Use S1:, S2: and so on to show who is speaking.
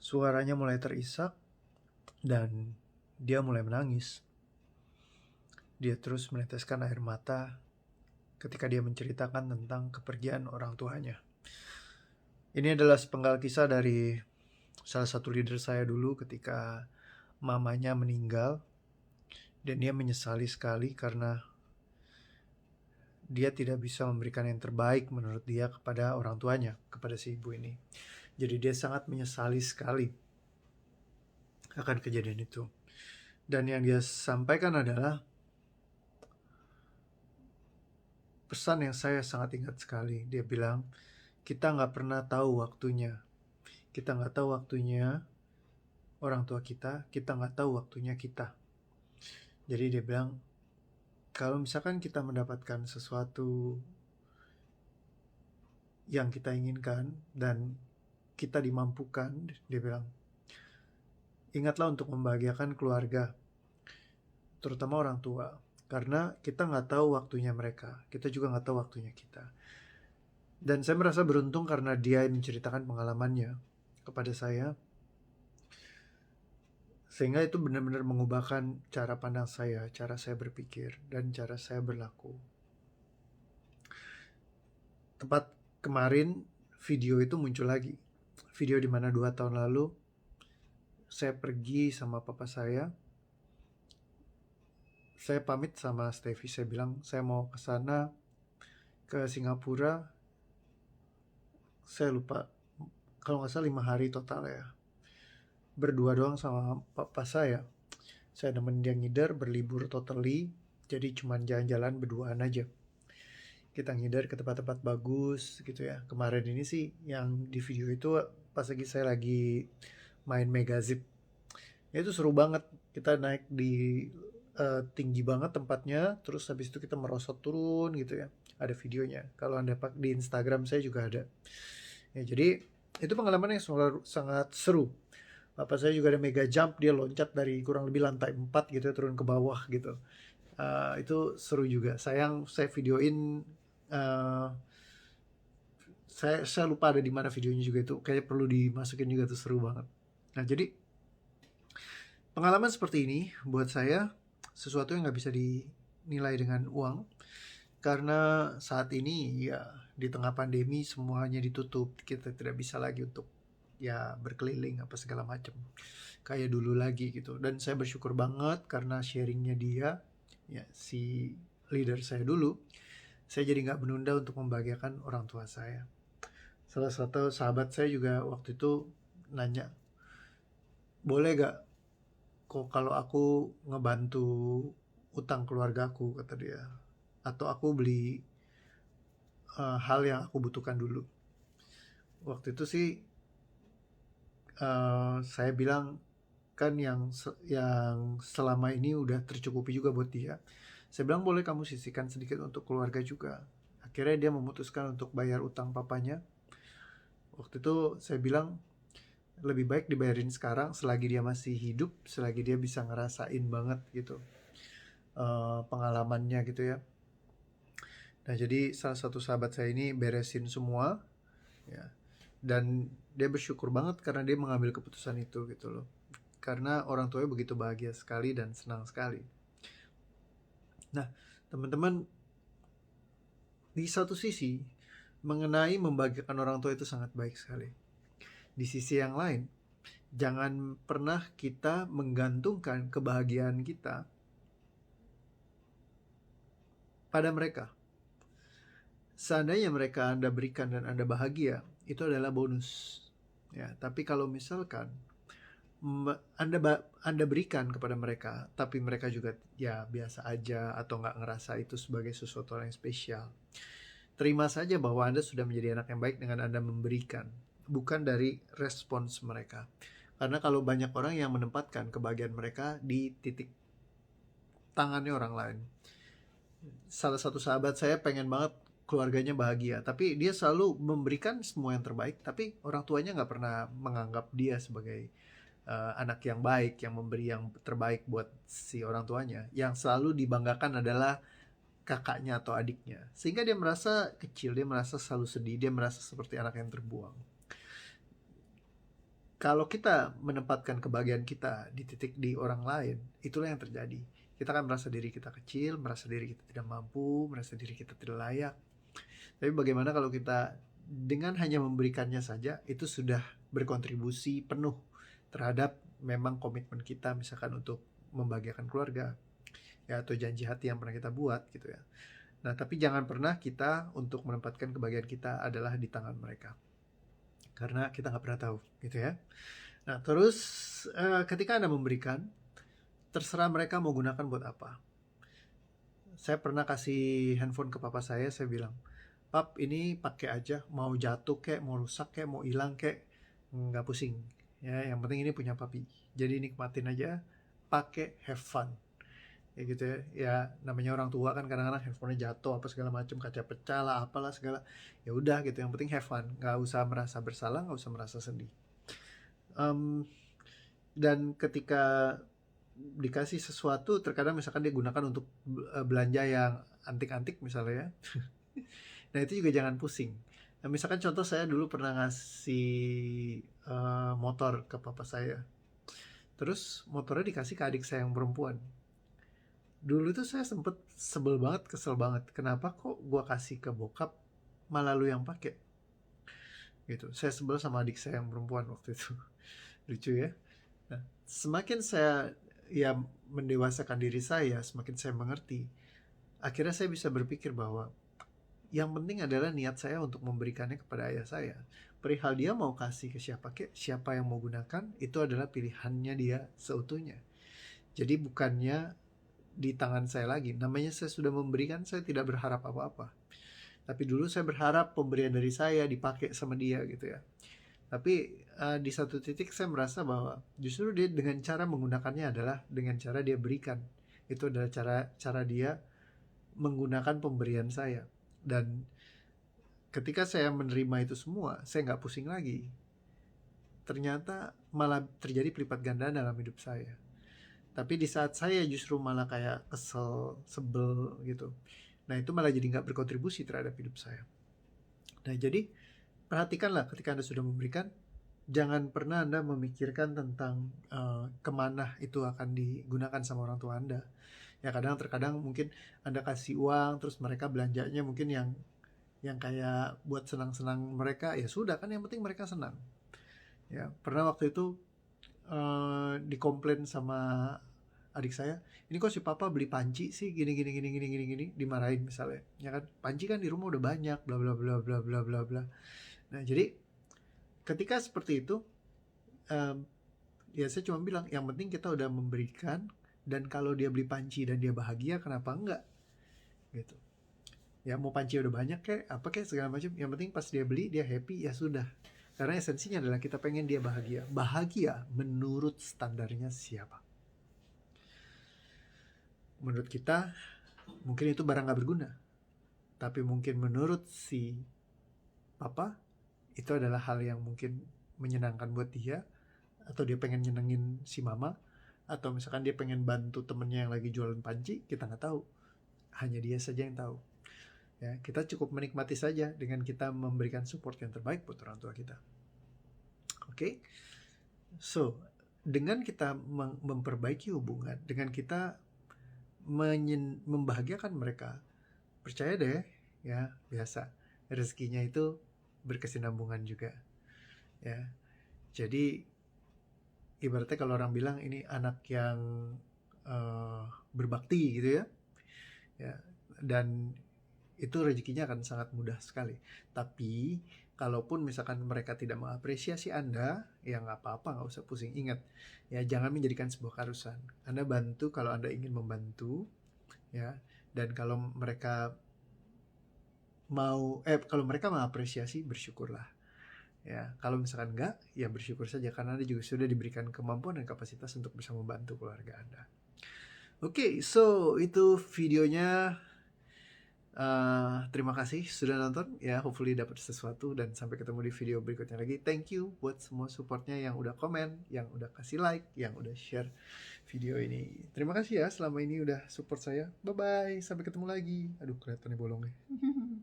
S1: Suaranya mulai terisak dan dia mulai menangis. Dia terus meneteskan air mata ketika dia menceritakan tentang kepergian orang tuanya. Ini adalah sepenggal kisah dari salah satu leader saya dulu ketika mamanya meninggal. Dan dia menyesali sekali karena dia tidak bisa memberikan yang terbaik menurut dia kepada orang tuanya, kepada si ibu ini. Jadi dia sangat menyesali sekali akan kejadian itu. Dan yang dia sampaikan adalah pesan yang saya sangat ingat sekali. Dia bilang, kita nggak pernah tahu waktunya. Kita nggak tahu waktunya orang tua kita nggak tahu waktunya kita. Jadi dia bilang, kalau misalkan kita mendapatkan sesuatu yang kita inginkan dan kita dimampukan, dia bilang, ingatlah untuk membahagiakan keluarga, terutama orang tua. Karena kita nggak tahu waktunya mereka, kita juga nggak tahu waktunya kita. Dan saya merasa beruntung karena dia menceritakan pengalamannya kepada saya, sehingga itu benar-benar mengubahkan cara pandang saya, cara saya berpikir, dan cara saya berlaku. Tepat kemarin video itu muncul lagi. Video dimana 2 tahun lalu saya pergi sama papa saya pamit sama Steffi, saya bilang saya mau ke sana, ke Singapura. Saya lupa, kalau nggak salah 5 hari total ya. Berdua doang sama papa saya nemenin dia ngider, berlibur totally. Jadi cuman jalan-jalan berduaan aja. Kita ngider ke tempat-tempat bagus gitu ya. Kemarin ini sih yang di video itu pas saya lagi main Megazip. Ya itu seru banget. Kita naik di tinggi banget tempatnya, terus habis itu kita merosot turun gitu ya. Ada videonya. Kalau Anda di Instagram saya juga ada. Ya, jadi itu pengalaman yang sangat seru. Papa saya juga ada mega jump, dia loncat dari kurang lebih lantai 4 gitu ya, turun ke bawah gitu. Itu seru juga. Sayang saya videoin, uh, saya lupa ada di mana videonya juga, itu kayak perlu dimasukin juga tuh, seru banget. Nah jadi pengalaman seperti ini buat saya sesuatu yang nggak bisa dinilai dengan uang, karena saat ini ya di tengah pandemi semuanya ditutup, kita tidak bisa lagi untuk ya berkeliling apa segala macam kayak dulu lagi gitu. Dan saya bersyukur banget karena sharingnya dia, ya si leader saya dulu, saya jadi nggak menunda untuk membahagiakan orang tua saya. Salah satu sahabat saya juga waktu itu nanya, boleh gak kok kalau aku ngebantu utang keluargaku, kata dia, atau aku beli hal yang aku butuhkan dulu. Waktu itu sih saya bilang, kan yang selama ini udah tercukupi juga buat dia. Saya bilang boleh kamu sisihkan sedikit untuk keluarga juga. Akhirnya dia memutuskan untuk bayar utang papanya. Waktu itu saya bilang lebih baik dibayarin sekarang selagi dia masih hidup, selagi dia bisa ngerasain banget gitu pengalamannya gitu ya. Nah jadi salah satu sahabat saya ini beresin semua ya, dan dia bersyukur banget karena dia mengambil keputusan itu gitu loh, karena orang tuanya begitu bahagia sekali dan senang sekali. Nah teman-teman, di satu sisi mengenai membahagiakan orang tua itu sangat baik sekali. Di sisi yang lain, jangan pernah kita menggantungkan kebahagiaan kita pada mereka. Seandainya mereka Anda berikan dan Anda bahagia, itu adalah bonus. Ya, tapi kalau misalkan Anda berikan kepada mereka, tapi mereka juga ya biasa aja atau nggak ngerasa itu sebagai sesuatu yang spesial, terima saja bahwa Anda sudah menjadi anak yang baik dengan Anda memberikan, bukan dari respons mereka. Karena kalau banyak orang yang menempatkan kebahagiaan mereka di titik tangannya orang lain. Salah satu sahabat saya pengen banget keluarganya bahagia, tapi dia selalu memberikan semua yang terbaik, tapi orang tuanya nggak pernah menganggap dia sebagai anak yang baik, yang memberi yang terbaik buat si orang tuanya. Yang selalu dibanggakan adalah kakaknya atau adiknya, sehingga dia merasa kecil, dia merasa selalu sedih, dia merasa seperti anak yang terbuang. kalau kita menempatkan kebahagiaan kita di titik di orang lain, itulah yang terjadi. Kita akan merasa diri kita kecil, merasa diri kita tidak mampu, merasa diri kita tidak layak. Tapi bagaimana kalau kita dengan hanya memberikannya saja, itu sudah berkontribusi penuh terhadap memang komitmen kita, misalkan untuk membahagiakan keluarga, ya, atau janji hati yang pernah kita buat gitu ya. Nah, tapi jangan pernah kita untuk menempatkan kebahagiaan kita adalah di tangan mereka, karena kita nggak pernah tahu gitu ya. Nah, terus ketika Anda memberikan, terserah mereka mau gunakan buat apa. Saya pernah kasih handphone ke papa saya bilang, "Pap, ini pakai aja, mau jatuh kek, mau rusak kek, mau hilang kek, nggak pusing. Ya, yang penting ini punya papi. Jadi nikmatin aja, pakai, have fun." Ya gitu ya. Ya namanya orang tua kan kadang-kadang handphonenya jatuh apa segala macam, kaca pecah lah, apalah segala. Ya udah gitu, yang penting have fun. Nggak usah merasa bersalah, nggak usah merasa sedih. Dan ketika dikasih sesuatu, terkadang misalkan dia gunakan untuk belanja yang antik-antik misalnya ya. Nah itu juga jangan pusing. Nah, misalkan contoh saya dulu pernah ngasih motor ke papa saya. Terus motornya dikasih ke adik saya yang perempuan. Dulu tuh saya sempet sebel banget, kesel banget. Kenapa kok gua kasih ke bokap, malah lu yang pakai? Gitu. Saya sebel sama adik saya yang perempuan waktu itu. Lucu ya. Nah, semakin saya ya mendewasakan diri saya, semakin saya mengerti. Akhirnya saya bisa berpikir bahwa yang penting adalah niat saya untuk memberikannya kepada ayah saya. Perihal dia mau kasih ke siapa kek, siapa yang mau gunakan, itu adalah pilihannya dia seutuhnya. Jadi bukannya di tangan saya lagi. Namanya saya sudah memberikan, saya tidak berharap apa-apa. Tapi dulu saya berharap pemberian dari saya dipakai sama dia gitu ya. Tapi di satu titik saya merasa bahwa justru dia dengan cara menggunakannya adalah dengan cara dia berikan. Itu adalah cara dia menggunakan pemberian saya. Dan ketika saya menerima itu semua, saya nggak pusing lagi. Ternyata malah terjadi pelipat ganda dalam hidup saya. Tapi di saat saya justru malah kayak kesel, sebel gitu. Nah itu malah jadi nggak berkontribusi terhadap hidup saya. Nah jadi perhatikanlah ketika Anda sudah memberikan, jangan pernah Anda memikirkan tentang kemana itu akan digunakan sama orang tua Anda. Ya terkadang mungkin Anda kasih uang, terus mereka belanjanya mungkin yang kayak buat senang-senang mereka, ya sudah kan yang penting mereka senang. Ya pernah waktu itu dikomplain sama adik saya, ini kok si papa beli panci sih gini, dimarahin misalnya, ya kan, panci kan di rumah udah banyak, bla bla bla bla bla bla bla. Nah jadi ketika seperti itu, ya saya cuma bilang yang penting kita udah memberikan, dan kalau dia beli panci dan dia bahagia, kenapa enggak gitu ya. Mau panci udah banyak kayak apa kayak segala macam, yang penting pas dia beli dia happy, ya sudah. Karena esensinya adalah kita pengen dia bahagia. Bahagia menurut standarnya siapa? Menurut kita mungkin itu barang gak berguna, tapi mungkin menurut si papa itu adalah hal yang mungkin menyenangkan buat dia, atau dia pengen nyenengin si mama, atau misalkan dia pengen bantu temennya yang lagi jualan panci, kita nggak tahu, hanya dia saja yang tahu. Ya, kita cukup menikmati saja dengan kita memberikan support yang terbaik buat orang tua kita. Oke? So, dengan kita memperbaiki hubungan, dengan kita membahagiakan mereka, percaya deh ya, biasa rezekinya itu berkesinambungan juga ya. Jadi ibaratnya kalau orang bilang ini anak yang berbakti gitu ya, dan itu rezekinya akan sangat mudah sekali. Tapi kalaupun misalkan mereka tidak mengapresiasi Anda, ya nggak apa-apa, nggak usah pusing. Ingat ya, jangan menjadikan sebuah keharusan. Anda bantu kalau Anda ingin membantu ya, dan kalau mereka mengapresiasi, bersyukurlah ya. Kalau misalkan enggak, ya bersyukur saja, karena Anda juga sudah diberikan kemampuan dan kapasitas untuk bisa membantu keluarga Anda. Oke, so itu videonya. Terima kasih sudah nonton ya, hopefully dapat sesuatu, dan sampai ketemu di video berikutnya lagi. Thank you buat semua supportnya, yang udah komen, yang udah kasih like, yang udah share video ini. Terima kasih ya selama ini udah support saya. Bye bye, sampai ketemu lagi. Aduh, kelihatannya bolongnya.